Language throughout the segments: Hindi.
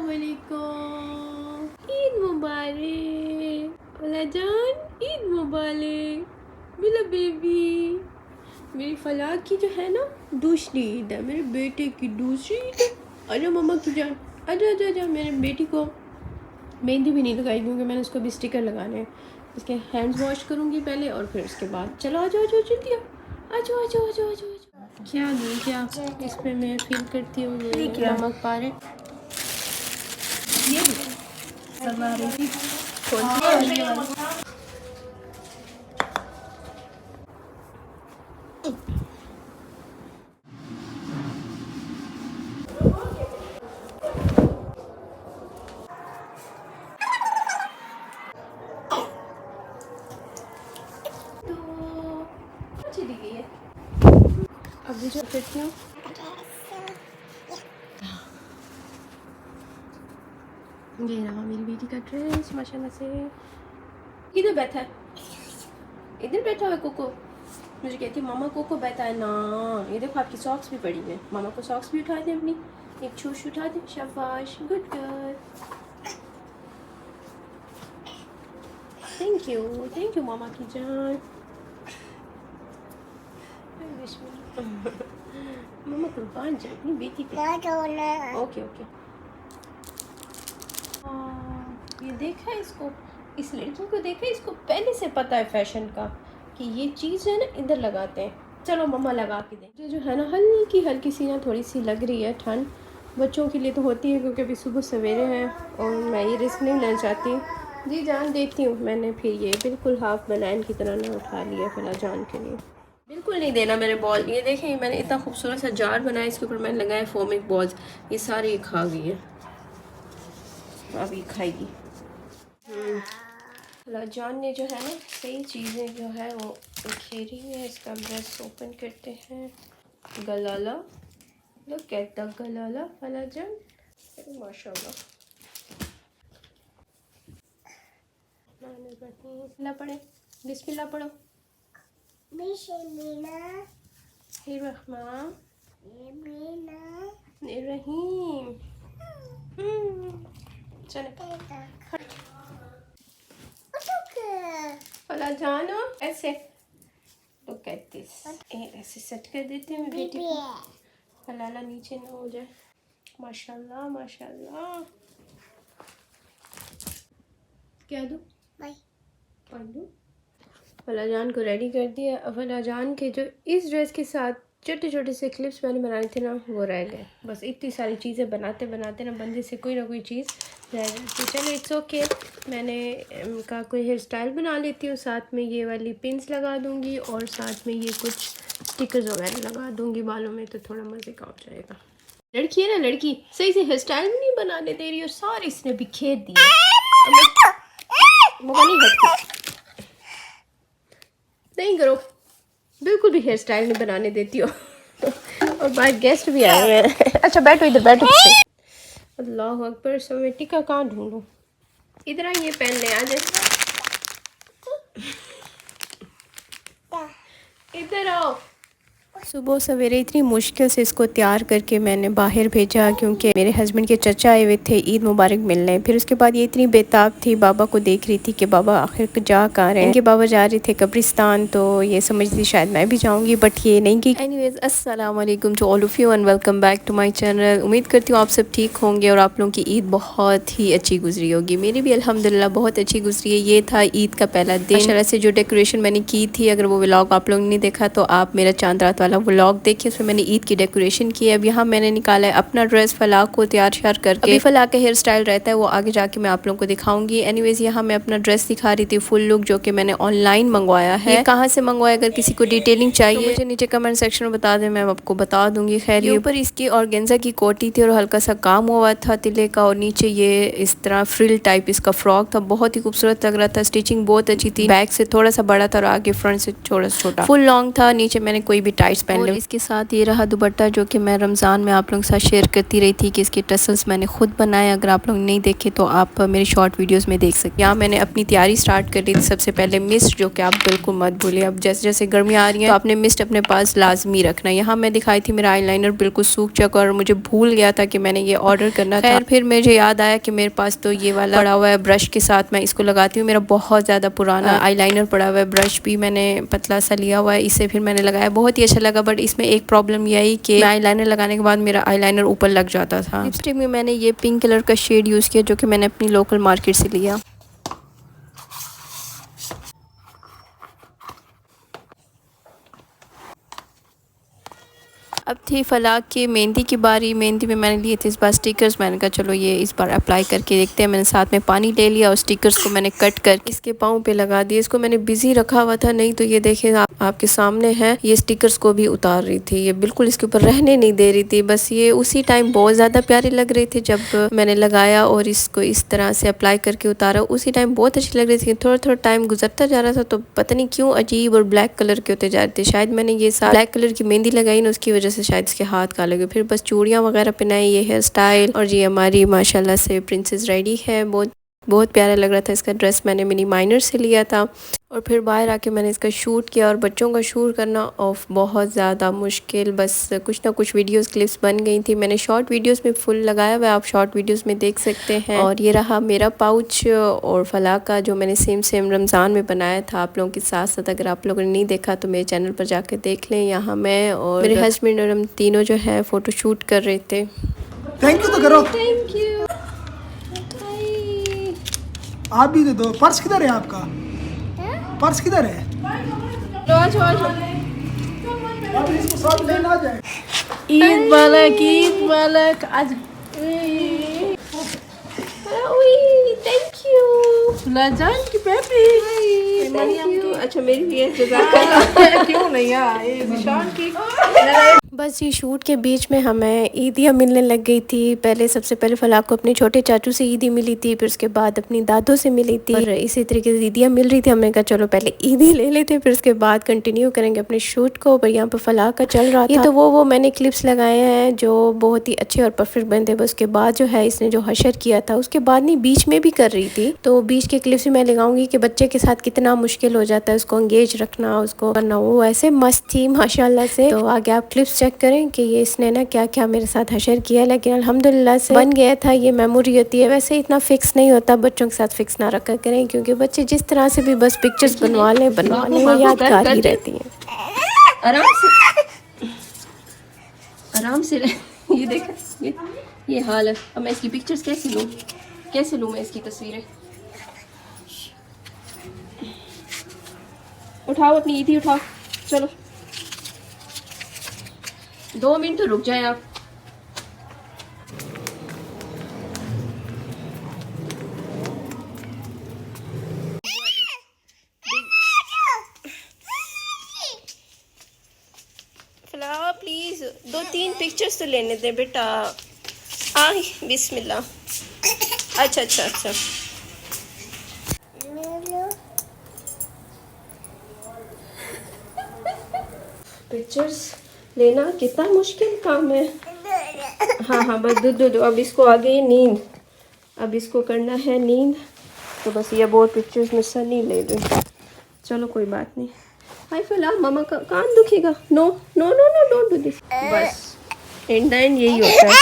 अस्सलामुअलैकुम, ईद मुबारक। फला जान, ईद मुबारक मेरा बेबी। मेरी फला की जो है ना दूसरी ईद है, मेरे बेटे की दूसरी ईद है। आजा मम्मा की जान, आजा आजा आजा। मेरे बेटी को मेहंदी भी नहीं लगाई क्योंकि मैंने उसको भी स्टिकर लगाने हैं। इसके हैंड्स वॉश करूँगी पहले और फिर उसके बाद चलो आ जाओ जल्दी आ जाओ आ जाओ आ जाओ आ जाओ। क्या दूँ क्या इसमें मैं फील करती हूँ नमक पा रहे ये अच्छी दिखी है। अभी जो करती हूँ ये रहा मेरी बेटी का ड्रेस माशाल्लाह से। किधर बैठा है? इधर बैठा हुआ कोको। मुझे कहती है मामा कोको बैठा है ना। ये देखो आपकी सॉक्स भी पड़ी है, मामा को सॉक्स भी उठा दे अपनी, एक शूज उठा दे। शाबाश, गुड गर्ल। थैंक यू मामा की जान। मामा कुर्बान जाए अपनी बेटी पे। Okay okay. ये देखा है इसको, इस लड़की को देखा है, इसको पहले से पता है फैशन का कि ये चीज़ है ना इधर लगाते हैं। चलो मम्मा लगा के दें। मुझे जो है ना हल्की सी ना थोड़ी सी लग रही है ठंड। बच्चों के लिए तो होती है क्योंकि अभी सुबह सवेरे हैं और मैं ये रिस्क नहीं लेना चाहती। जी जान देती हूँ। मैंने फिर ये बिल्कुल हाफ बनाइन की तरह ना उठा लिया फला जान के लिए। बिल्कुल नहीं देना मेरे बॉल। ये देखें मैंने इतना खूबसूरत सा जार बनाया, इसके ऊपर मैंने लगाया फोमिक बॉल्स। ये सारी ये खा गई है, अब ये खाएगी। फला जान ने जो है ना सही चीज़ें जो है वो खेरी है। इसका ब्रेस्ट ओपन करते हैं। गलाला, लुक एट द गलाला फला जान, माशाल्लाह। बिस्मिल्लाह पढ़े, बिस्मिल्लाह पढ़ो। रहीम। चले फला जानो ऐसे लुक एट दिस। ऐसे सेट कर देते हैं बेटी को, फलाला नीचे ना हो जाए। माशाल्लाह माशाल्लाह। क्या दूँ पढ़ दूँ। फला जान को रेडी कर दिया। फला जान के जो इस ड्रेस के साथ छोटे छोटे से क्लिप्स मैंने बनाए थे ना वो रह गए। बस इतनी सारी चीज़ें बनाते बनाते ना बंदे से कोई ना कोई चीज़ रह जाती। चलो इट्स ओके। मैंने कहा कोई हेयर स्टाइल बना लेती हूँ, साथ में ये वाली पिन्स लगा दूँगी और साथ में ये कुछ स्टिकर्स वगैरह लगा दूँगी बालों में, तो थोड़ा मज़े का हो जाएगा। लड़की है ना, लड़की सही से हेयर स्टाइल भी नहीं बनाने दे रही और सारे इसने बिखेर दिया। नहीं हटती, नहीं करो, बिल्कुल भी हेयर स्टाइल नहीं बनाने देती हो। और बाहर गेस्ट भी आए हुए हैं। अच्छा बैठो इधर बैठो। अल्लाह अकबर। सब मैं टिका कहाँ ढूंढूं? इधर ये पहन ले, आ जाए इधर आओ। सुबह सवेरे इतनी मुश्किल से इसको तैयार करके मैंने बाहर भेजा क्योंकि मेरे हस्बैंड के चचा आए हुए थे ईद मुबारक मिलने। फिर उसके बाद ये इतनी बेताब थी, बाबा को देख रही थी कि बाबा आखिर जा कहाँ रहे हैं। इनके बाबा जा रहे थे कब्रिस्तान, तो ये समझती थी शायद मैं भी जाऊंगी, बट ये नहीं की। एनीवेज अस्सलाम वालेकुम to all of you and welcome back to my channel. उम्मीद करती हूँ आप सब ठीक होंगे और आप लोगों की ईद बहुत ही अच्छी गुजरी होगी। मेरी भी अल्हम्दुलिल्लाह बहुत अच्छी गुजरी है। ये था ईद का पहला दिन। माशाल्लाह से जो डेकोरेशन मैंने की थी, अगर वो व्लॉग आप लोगों ने देखा तो आप मेरा चांद रात वाला व्लॉग देखिए, उसमें मैंने ईद की डेकोरेशन की है। अब यहाँ मैंने निकाला है अपना ड्रेस फला को तैयार श्यार करके। अभी फला का हेयर स्टाइल रहता है वो आगे जाके मैं आप लोगों को दिखाऊंगी। एनीवेज यहाँ मैं अपना ड्रेस दिखा रही थी फुल लुक, जो कि मैंने ऑनलाइन मंगवाया है। कहाँ से मंगवाया, अगर किसी को डिटेलिंग चाहिए तो मुझे नीचे कमेंट सेक्शन में बता दें, मैं आपको बता दूंगी। खैर ये ऊपर इसकी ऑर्गेन्जा की कोटी थी और हल्का सा काम हुआ था तिले का, और नीचे ये इस तरह फ्रिल टाइप इसका फ्रॉक था। बहुत ही खूबसूरत लग रहा था, स्टिचिंग बहुत अच्छी थी। बैक से थोड़ा सा बड़ा था और आगे फ्रंट से थोड़ा सा छोटा। फुल लॉन्ग था, नीचे मैंने कोई भी टाइट टाइट्स पहन लूँ। इसके साथ ये रहा दुपट्टा जो कि मैं रमज़ान में आप लोगों के साथ शेयर करती रही थी कि इसके टसल्स मैंने खुद बनाए। अगर आप लोग नहीं देखे तो आप मेरी शॉर्ट वीडियोस में देख सकते हैं। यहाँ मैंने अपनी तैयारी स्टार्ट कर दी थी। सबसे पहले मिस्ट जो कि आप बिल्कुल मत भूलिए, अब जैसे जैसे गर्मियाँ आ रही हैं तो आपने मिस्ट अपने पास लाजमी रखना। यहाँ मैं दिखाई थी मेरा आईलाइनर बिल्कुल सूख चुका और मुझे भूल गया था कि मैंने ये ऑर्डर करना था। फिर मुझे याद आया कि मेरे पास तो ये वाला पड़ा हुआ है ब्रश के साथ मैं इसको लगाती हूँ। मेरा बहुत ज़्यादा पुराना आईलाइनर पड़ा हुआ है, ब्रश भी मैंने पतला सा लिया हुआ है, इसे फिर मैंने लगाया, बहुत ही अच्छा लगा। बट इसमें एक प्रॉब्लम ये आई कि आईलाइनर लगाने के बाद मेरा आईलाइनर ऊपर लग जाता था। लिपस्टिक में मैंने ये पिंक कलर का शेड यूज़ किया जो कि मैंने अपनी लोकल मार्केट से लिया। अब थी फलाक की मेहंदी की बारी। मेहंदी में मैंने लिए थे इस बार स्टिकर्स। मैंने कहा चलो ये इस बार अप्लाई करके देखते हैं। मैंने साथ में पानी ले लिया और स्टिकर्स को मैंने कट कर इसके पाँव पे लगा दिया। इसको मैंने बिजी रखा हुआ था, नहीं तो ये देखें आपके सामने है, ये स्टिकर्स को भी उतार रही थी। ये बिल्कुल इसके ऊपर रहने नहीं दे रही थी। बस ये उसी टाइम बहुत ज़्यादा प्यारी लग रही थी जब मैंने लगाया और इसको इस तरह से अप्लाई करके उतारा। उसी टाइम बहुत अच्छी लग रही थी। थोड़ा थोड़ा टाइम गुजरता जा रहा था तो पता नहीं क्यों अजीब और ब्लैक कलर के होते जा रहे थे। शायद मैंने ये ब्लैक कलर की मेहंदी लगाई ना, उसकी वजह से शायद इसके हाथ काले गए। फिर बस चूड़ियाँ वगैरह पहनाई, ये हेयर स्टाइल, और ये हमारी माशाल्लाह से प्रिंसेस रेडी है। बहुत प्यारा लग रहा था। इसका ड्रेस मैंने मिनी माइनर से लिया था और फिर बाहर आके मैंने इसका शूट किया। और बच्चों का शूट करना ऑफ बहुत ज़्यादा मुश्किल, बस कुछ ना कुछ वीडियोस क्लिप्स बन गई थी। मैंने शॉर्ट वीडियोस में फुल लगाया हुआ है, आप शॉर्ट वीडियोस में देख सकते हैं। और ये रहा मेरा पाउच और फलाह का जो मैंने सेम रमज़ान में बनाया था आप लोगों के साथ साथ। अगर आप लोगों ने नहीं देखा तो मेरे चैनल पर जाकर देख लें। यहाँ मैं और मेरे हस्बैंड और हम तीनों जो है फ़ोटो शूट कर रहे थे। थैंक यू तो करो। Thank you. आप भी दे दो। पर्स किधर है आपका? पर्स किधर है? इसको साथ लेना आ जाए। ईद मुबारक आज। थैंक यू लाजान की बेबी। Thank you. अच्छा मेरी भी है, जज़ाकल्लाह। क्यों नहीं यार, ये निशान की। बस ये शूट के बीच में हमें ईदियाँ मिलने लग गई थी। पहले सबसे पहले फलाह को अपने छोटे चाचू से ईदी मिली थी, फिर उसके बाद अपनी दादों से मिली थी और इसी तरीके से ईदियाँ मिल रही थी। हमने कहा चलो पहले ईदी ले लेते, फिर उसके बाद कंटिन्यू करेंगे अपने शूट को। पर यहाँ पर फलाह का चल रहा था। ये तो वो मैंने क्लिप्स लगाए हैं जो बहुत ही अच्छे और परफेक्ट बने थे। बस उसके बाद जो है इसने जो हशर किया था उसके बाद नहीं, बीच में भी कर रही थी, तो बीच के क्लिप्स भी मैं लगाऊंगी कि बच्चे के साथ कितना मुश्किल हो जाता है उसको एंगेज रखना, उसको करना। वो ऐसे मस्त थी माशाल्लाह से। तो आगे आप क्लिप्स चेक करें कि ये इसने ना क्या क्या मेरे साथ हशर किया, लेकिन अल्हम्दुलिल्लाह से बन गया था। ये मेमोरी होती है, वैसे इतना फिक्स नहीं होता, बच्चों के साथ फिक्स ना रखा करें क्योंकि बच्चे जिस तरह से भी बस पिक्चर्स बनवा लें वो यादगार ही रहती हैं। आराम से ये देख, ये हाल है। अब मैं इसकी पिक्चर्स कैसे लूँ मैं इसकी तस्वीरें। उठाओ अपनी ईदी उठाओ, चलो 2 मिनट तो रुक जाए आप। फलाह प्लीज 2-3 पिक्चर्स तो लेने दे बेटा। आई बिस्मिल्लाह। अच्छा पिक्चर्स लेना कितना मुश्किल काम है। हाँ बस दो। अब इसको आ गई नींद, अब इसको करना है नींद, तो बस ये बहुत पिक्चर्स में सर नहीं ले रही। चलो कोई बात नहीं। हाय फलाह, मामा का कान दुखेगा। No don't do this. बस एंड यही होता है।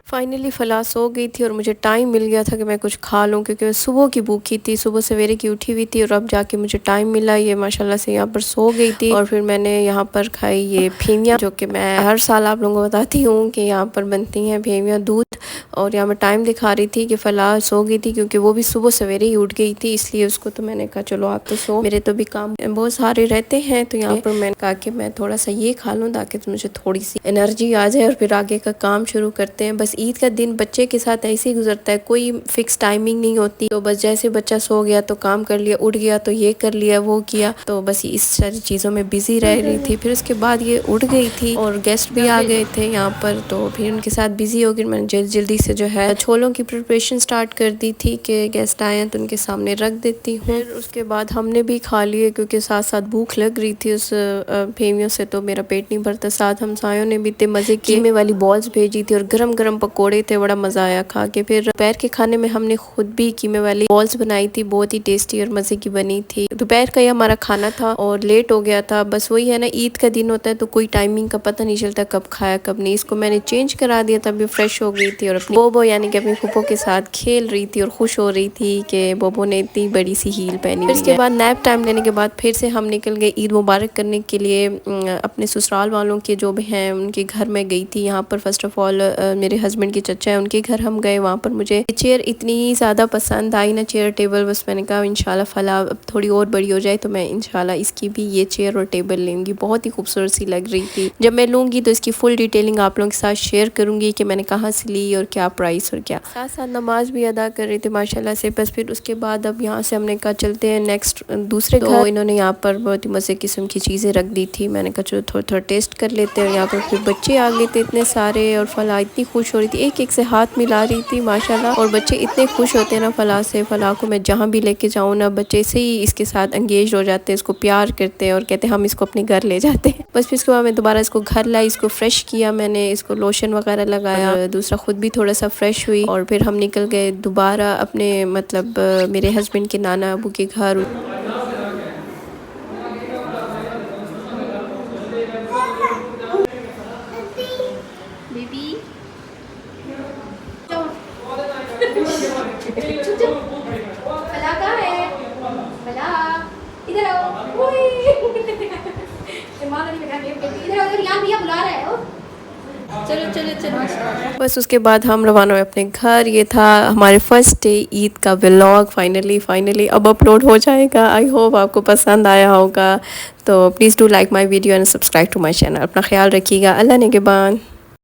फाइनली फलाह सो गई थी और मुझे टाइम मिल गया था कि मैं कुछ खा लूँ क्योंकि मैं सुबह की भूखी थी, सुबह सवेरे की उठी हुई थी और अब जाके मुझे टाइम मिला। ये माशाल्लाह से यहाँ पर सो गई थी और फिर मैंने यहाँ पर खाई ये फेवियाँ, जो कि मैं हर साल आप लोगों को बताती हूँ कि यहाँ पर बनती हैं फेवियाँ दूध। और यहाँ पर टाइम दिखा रही थी कि फलाह सो गई थी क्योंकि वो भी सुबह सवेरे ही उठ गई थी, इसलिए उसको तो मैंने कहा चलो आप तो सो, मेरे तो भी काम बहुत सारे रहते हैं। तो यहाँ पर मैंने कहा कि मैं थोड़ा सा ये खा लूँ ताकि मुझे थोड़ी सी एनर्जी आ जाए और फिर आगे का काम शुरू करते हैं। बस ईद का दिन बच्चे के साथ ऐसे ही गुजरता है, कोई फिक्स टाइमिंग नहीं होती। तो बस जैसे बच्चा सो गया तो काम कर लिया, उठ गया तो ये कर लिया वो किया, तो बस इस सारी चीज़ों में बिजी रह रही थी। फिर उसके बाद ये उठ गई थी और गेस्ट भी आ गए थे यहाँ पर, तो फिर उनके साथ बिजी हो गई। मैंने जल्दी से जो है छोलों की प्रिपरेशन स्टार्ट कर दी थी कि गेस्ट आए हैं तो उनके सामने रख देती हूँ। फिर उसके बाद हमने भी खा लिए क्योंकि साथ साथ भूख लग रही थी उस फेमियों से, तो मेरा पेट नहीं भरता। साथ हमसायों ने भी इतने मज़े कीमे वाली बॉल्स भेजी थी और गरम गरम पकोड़े थे, बड़ा मज़ा आया खा के। फिर दोपहर के खाने में हमने खुद भी कीमे वाली बॉल्स बनाई थी, बहुत ही टेस्टी और मज़े की बनी थी। दोपहर का ही हमारा खाना था और लेट हो गया था। बस वही है ना, ईद का दिन होता है तो कोई टाइमिंग का पता नहीं चलता कब खाया कब नहीं। इसको मैंने चेंज करा दिया था, अभी फ्रेश हो गई थी और अपनी बोबो यानी कि अपनी फूफो के साथ खेल रही थी और खुश हो रही थी कि बोबो ने इतनी बड़ी सी हील पहनी। फिर इसके बाद नैप टाइम लेने के बाद फिर से हम निकल गए ईद मुबारक करने के लिए। अपने ससुराल वालों के जो भी हैं उनके घर में गई थी। यहाँ पर फर्स्ट ऑफ ऑल मेरे हस्बैंड के चचा है, उनके घर हम गए। वहाँ पर मुझे चेयर इतनी ज़्यादा पसंद आई ना, चेयर टेबल, बस मैंने कहा इंशाल्लाह फला अब थोड़ी और बड़ी हो जाए तो मैं इंशाल्लाह इसकी भी ये चेयर और टेबल लूँगी। बहुत ही खूबसूरत सी लग रही थी। जब मैं लूँगी तो इसकी फुल डिटेलिंग आप लोगों के साथ शेयर करूँगी कि मैंने कहाँ से ली और क्या प्राइस और क्या। साथ साथ नमाज भी अदा कर रही थी माशाल्लाह से। बस फिर उसके बाद अब यहाँ से हमने कहा चलते हैं नेक्स्ट दूसरे घर। इन्होंने यहाँ पर बहुत ही मज़े किस्म की चीज़ें रख दी थी। मैंने कहा चलो थोड़ा थोड़ा टेस्ट कर लेते हैं। यहाँ पर फिर बच्चे आ गए थे इतने सारे और फला इतनी खुश हो रही थी, एक एक से हाथ मिला रही थी माशाल्लाह। और बच्चे इतने खुश होते हैं ना फला से। फला को मैं जहाँ भी लेके जाऊँ ना, बच्चे से ही इसके साथ एंगेज हो जाते हैं, इसको प्यार करते हैं और कहते हैं हम इसको अपने घर ले जाते हैं। बस फिर उसके बाद मैं दोबारा इसको घर लाई, इसको फ्रेश किया, मैंने इसको लोशन वगैरह लगाया, दूसरा खुद भी थोड़ा सा फ्रेश हुई और फिर हम निकल गए दोबारा अपने मतलब मेरे हस्बैंड के नाना अबू के घर। फला कहाँ है? फला इधर आओ। इधर आओ, इधर यहाँ भैया बुला रहा है। चलो चलो चलो। बस उसके बाद हम रवाना हुए अपने घर। ये था हमारे फर्स्ट डे ईद का व्लॉग। फाइनली अब अपलोड हो जाएगा। आई होप आपको पसंद आया होगा। तो please do like my video and subscribe to my channel. अपना ख्याल रखिएगा। अल्लाह निगहबान।